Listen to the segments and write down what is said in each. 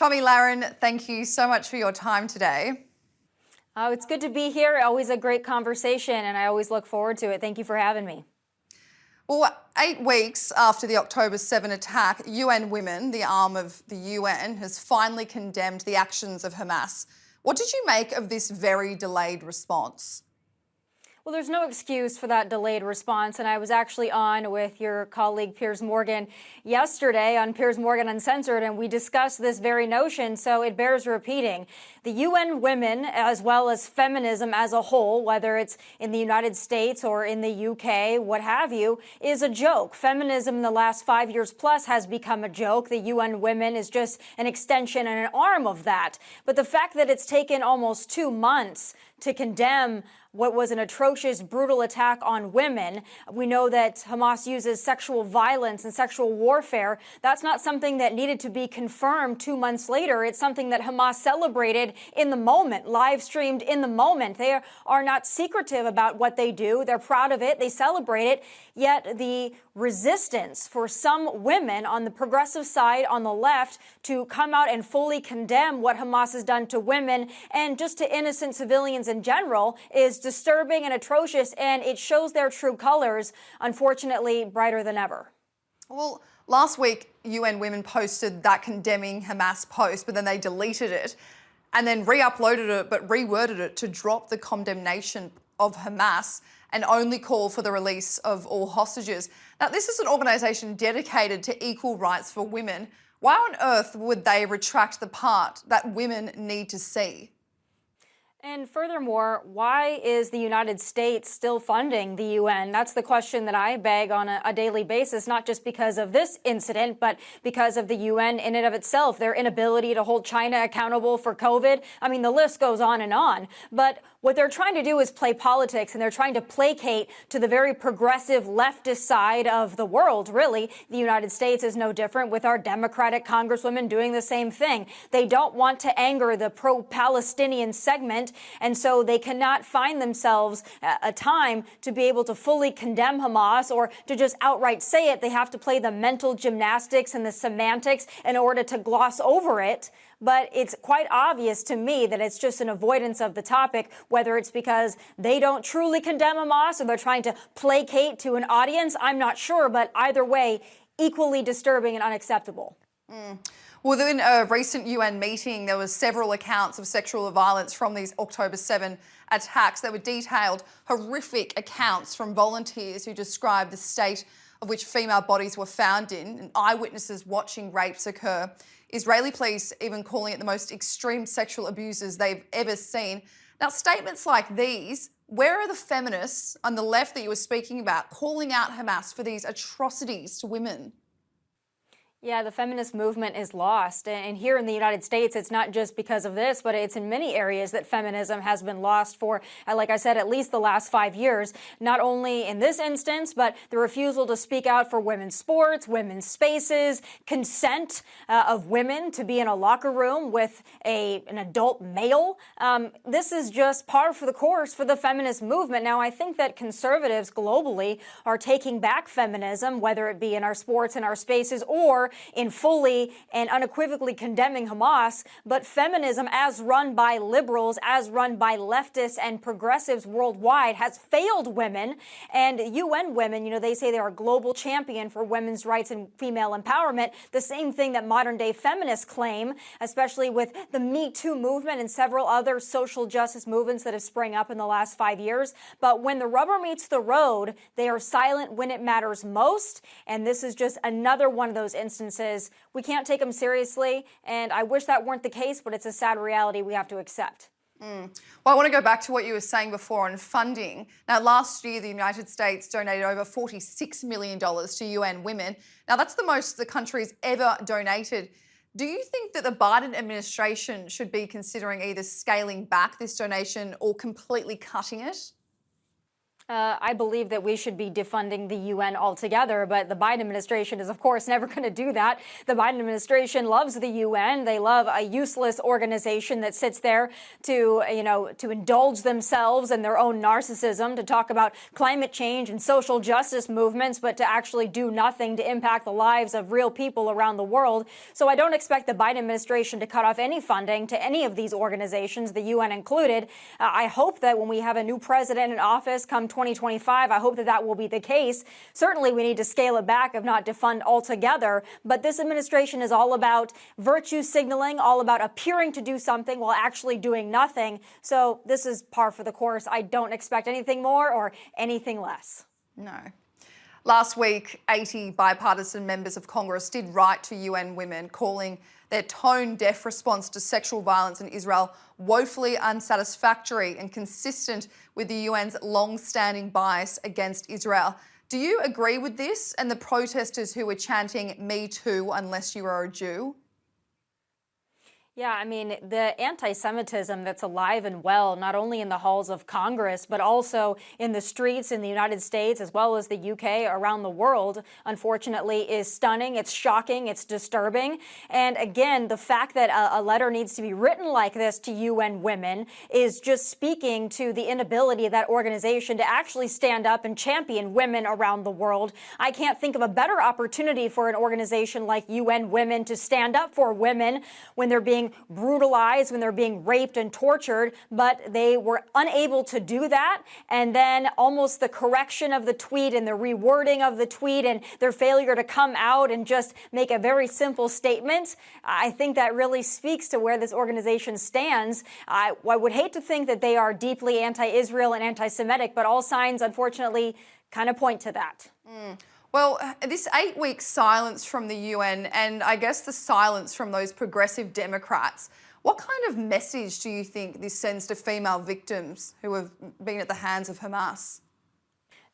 Tomi Lahren, thank you so much for your time today. Oh, it's good to be here. Always a great conversation, and I always look forward to it. Thank you for having me. Well, 8 weeks after the October 7 attack, UN Women, the arm of the UN, has finally condemned the actions of Hamas. What did you make of this very delayed response? Well, there's no excuse for that delayed response, and I was actually on with your colleague Piers Morgan yesterday on Piers Morgan Uncensored, and we discussed this very notion, so it bears repeating. The UN Women, as well as feminism as a whole, whether it's in the United States or in the UK, what have you, is a joke. Feminism in the last 5 years plus has become a joke. The UN Women is just an extension and an arm of that. But the fact that it's taken almost 2 months to condemn what was an atrocious, brutal attack on women. We know that Hamas uses sexual violence and sexual warfare. That's not something that needed to be confirmed 2 months later. It's something that Hamas celebrated in the moment, live streamed in the moment. They are not secretive about what they do. They're proud of it. They celebrate it. Yet the resistance for some women on the progressive side, on the left, to come out and fully condemn what Hamas has done to women and just to innocent civilians in general is disturbing and atrocious, and it shows their true colors, unfortunately, brighter than ever. Well, last week, UN Women posted that condemning Hamas post, but then they deleted it and then re-uploaded it, but reworded it to drop the condemnation of Hamas and only call for the release of all hostages. Now, this is an organisation dedicated to equal rights for women. Why on earth would they retract the part that women need to see? And furthermore, why is the United States still funding the UN? That's the question that I beg on a daily basis, not just because of this incident, but because of the UN in and of itself, their inability to hold China accountable for COVID. I mean, the list goes on and on. But what they're trying to do is play politics, and they're trying to placate to the very progressive leftist side of the world, really. The United States is no different, with our Democratic congresswomen doing the same thing. They don't want to anger the pro-Palestinian segment, and so they cannot find themselves a time to be able to fully condemn Hamas or to just outright say it. They have to play the mental gymnastics and the semantics in order to gloss over it. But it's quite obvious to me that it's just an avoidance of the topic, whether it's because they don't truly condemn Hamas or they're trying to placate to an audience. I'm not sure, but either way, equally disturbing and unacceptable. Well, in a recent UN meeting, there were several accounts of sexual violence from these October 7 attacks. There were detailed, horrific accounts from volunteers who described the state of which female bodies were found in, and eyewitnesses watching rapes occur. Israeli police even calling it the most extreme sexual abuses they've ever seen. Now, statements like these, where are the feminists on the left that you were speaking about calling out Hamas for these atrocities to women? Yeah, the feminist movement is lost. And here in the United States, it's not just because of this, but it's in many areas that feminism has been lost for, like I said, at least the last 5 years. Not only in this instance, but the refusal to speak out for women's sports, women's spaces, consent of women to be in a locker room with an adult male. This is just par for the course for the feminist movement. Now, I think that conservatives globally are taking back feminism, whether it be in our sports and our spaces or in fully and unequivocally condemning Hamas, but feminism as run by liberals, as run by leftists and progressives worldwide has failed women. And UN Women, they say they're a global champion for women's rights and female empowerment, the same thing that modern day feminists claim, especially with the Me Too movement and several other social justice movements that have sprung up in the last 5 years. But when the rubber meets the road, they are silent when it matters most. And this is just another one of those instances. We can't take them seriously, and I wish that weren't the case, but it's a sad reality we have to accept. Well, I want to go back to what you were saying before on funding. Now, last year, the United States donated over $46 million to UN Women. Now, that's the most the country's ever donated. Do you think that the Biden administration should be considering either scaling back this donation or completely cutting it? I believe that we should be defunding the UN altogether, but the Biden administration is, of course, never going to do that. The Biden administration loves the UN. They love a useless organization that sits there to, to indulge themselves in their own narcissism, to talk about climate change and social justice movements, but to actually do nothing to impact the lives of real people around the world. So I don't expect the Biden administration to cut off any funding to any of these organizations, the UN included. I hope that when we have a new president in office come 2025, I hope that that will be the case. Certainly, we need to scale it back, if not defund altogether. But this administration is all about virtue signaling, all about appearing to do something while actually doing nothing. So this is par for the course. I don't expect anything more or anything less. No. Last week, 80 bipartisan members of Congress did write to UN Women, calling their tone-deaf response to sexual violence in Israel woefully unsatisfactory and consistent with the UN's long-standing bias against Israel. Do you agree with this and the protesters who were chanting "Me Too" unless you are a Jew? Yeah, I mean, the anti-Semitism that's alive and well, not only in the halls of Congress, but also in the streets in the United States, as well as the UK, around the world, unfortunately, is stunning. It's shocking. It's disturbing. And again, the fact that a letter needs to be written like this to UN Women is just speaking to the inability of that organization to actually stand up and champion women around the world. I can't think of a better opportunity for an organization like UN Women to stand up for women when they're being brutalized, when they're being raped and tortured, but they were unable to do that. And then almost the correction of the tweet and the rewording of the tweet and their failure to come out and just make a very simple statement, I think that really speaks to where this organization stands. I would hate to think that they are deeply anti-Israel and anti-Semitic, but all signs, unfortunately, kind of point to that. Well, this 8-week silence from the UN and I guess the silence from those progressive Democrats, what kind of message do you think this sends to female victims who have been at the hands of Hamas?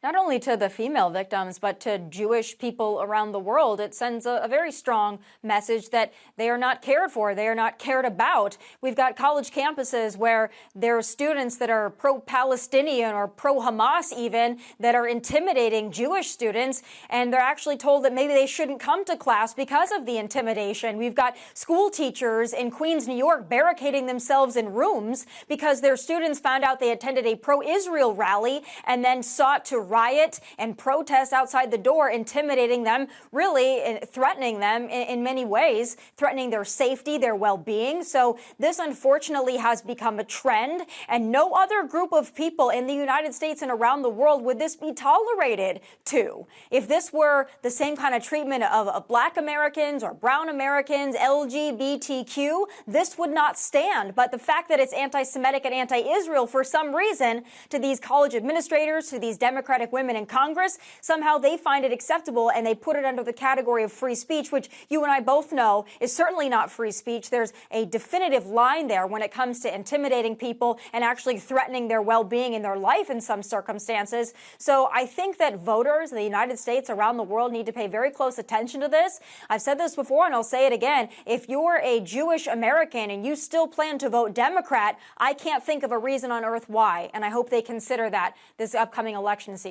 Not only to the female victims, but to Jewish people around the world. It sends a very strong message that they are not cared for, they are not cared about. We've got college campuses where there are students that are pro-Palestinian or pro-Hamas even, that are intimidating Jewish students, and they're actually told that maybe they shouldn't come to class because of the intimidation. We've got school teachers in Queens, New York, barricading themselves in rooms because their students found out they attended a pro-Israel rally and then sought to riot and protest outside the door, intimidating them, really threatening them in many ways, threatening their safety, their well-being. So this unfortunately has become a trend, and no other group of people in the United States and around the world would this be tolerated to. If this were the same kind of treatment of Black Americans or brown Americans, LGBTQ, this would not stand. But the fact that it's anti-Semitic and anti-Israel for some reason to these college administrators, to these Democratic women in Congress, somehow they find it acceptable and they put it under the category of free speech, which you and I both know is certainly not free speech. There's a definitive line there when it comes to intimidating people and actually threatening their well-being and their life in some circumstances. So I think that voters in the United States, around the world, need to pay very close attention to this. I've said this before and I'll say it again. If you're a Jewish American and you still plan to vote Democrat, I can't think of a reason on earth why, and I hope they consider that this upcoming election season.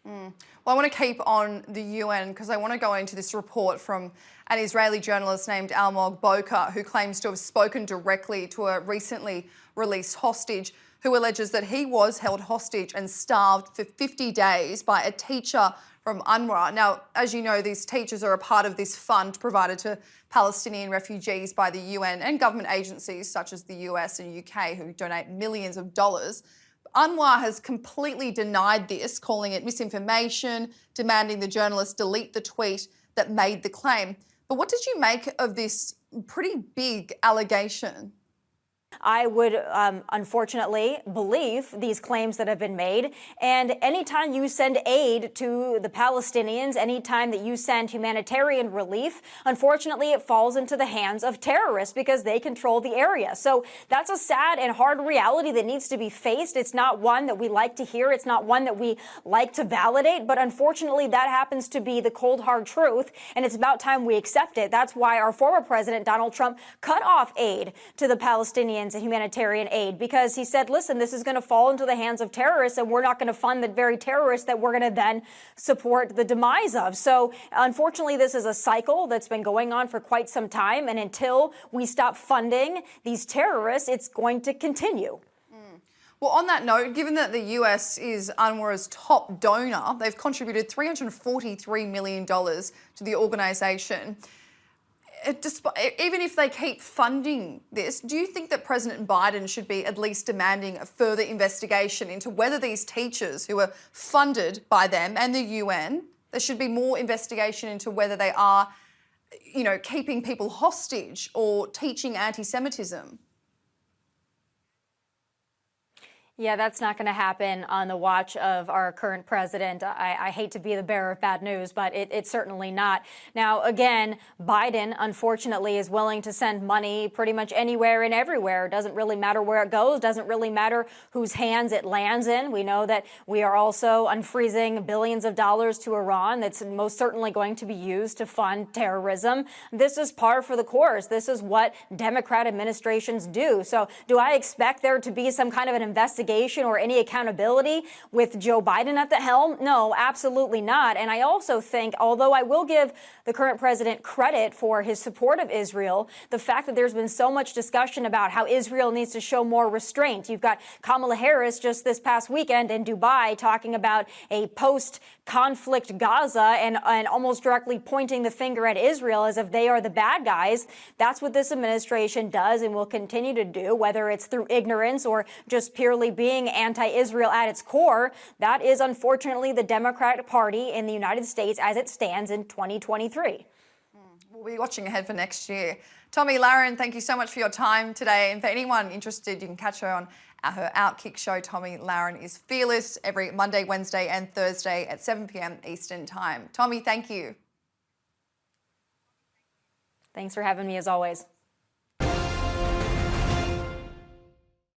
Well, I want to keep on the UN because I want to go into this report from an Israeli journalist named Almog Boker, who claims to have spoken directly to a recently released hostage who alleges that he was held hostage and starved for 50 days by a teacher from UNRWA. Now, as you know, these teachers are a part of this fund provided to Palestinian refugees by the UN and government agencies such as the US and UK, who donate millions of dollars. UNRWA has completely denied this, calling it misinformation, demanding the journalist delete the tweet that made the claim. But what did you make of this pretty big allegation? I would unfortunately believe these claims that have been made. And anytime you send aid to the Palestinians, anytime that you send humanitarian relief, unfortunately, it falls into the hands of terrorists because they control the area. So that's a sad and hard reality that needs to be faced. It's not one that we like to hear. It's not one that we like to validate. But unfortunately, that happens to be the cold, hard truth. And it's about time we accept it. That's why our former president, Donald Trump, cut off aid to the Palestinians funds humanitarian aid because he said, listen, this is going to fall into the hands of terrorists and we're not going to fund the very terrorists that we're going to then support the demise of. So unfortunately, this is a cycle that's been going on for quite some time. And until we stop funding these terrorists, it's going to continue. Well, on that note, given that the US is UNRWA's top donor, they've contributed $343 million to the organisation. Even if they keep funding this, do you think that President Biden should be at least demanding a further investigation into whether these teachers who are funded by them and the UN, there should be more investigation into whether they are, keeping people hostage or teaching anti-Semitism? Yeah, that's not going to happen on the watch of our current president. I hate to be the bearer of bad news, but it's certainly not. Now, again, Biden, unfortunately, is willing to send money pretty much anywhere and everywhere. It doesn't really matter where it goes. Doesn't really matter whose hands it lands in. We know that we are also unfreezing billions of dollars to Iran. That's most certainly going to be used to fund terrorism. This is par for the course. This is what Democrat administrations do. So do I expect there to be some kind of an investigation or any accountability with Joe Biden at the helm? No, absolutely not. And I also think, although I will give the current president credit for his support of Israel, the fact that there's been so much discussion about how Israel needs to show more restraint. You've got Kamala Harris just this past weekend in Dubai talking about a post-conflict Gaza and almost directly pointing the finger at Israel as if they are the bad guys. That's what this administration does and will continue to do, whether it's through ignorance or just purely being anti-Israel at its core. That is unfortunately the Democratic Party in the United States as it stands in 2023. We'll be watching ahead for next year. Tomi Lahren, thank you so much for your time today. And for anyone interested, you can catch her on her Outkick show, Tomi Lahren Is Fearless, every Monday, Wednesday and Thursday at 7 p.m. Eastern Time. Tomi, thank you. Thanks for having me as always.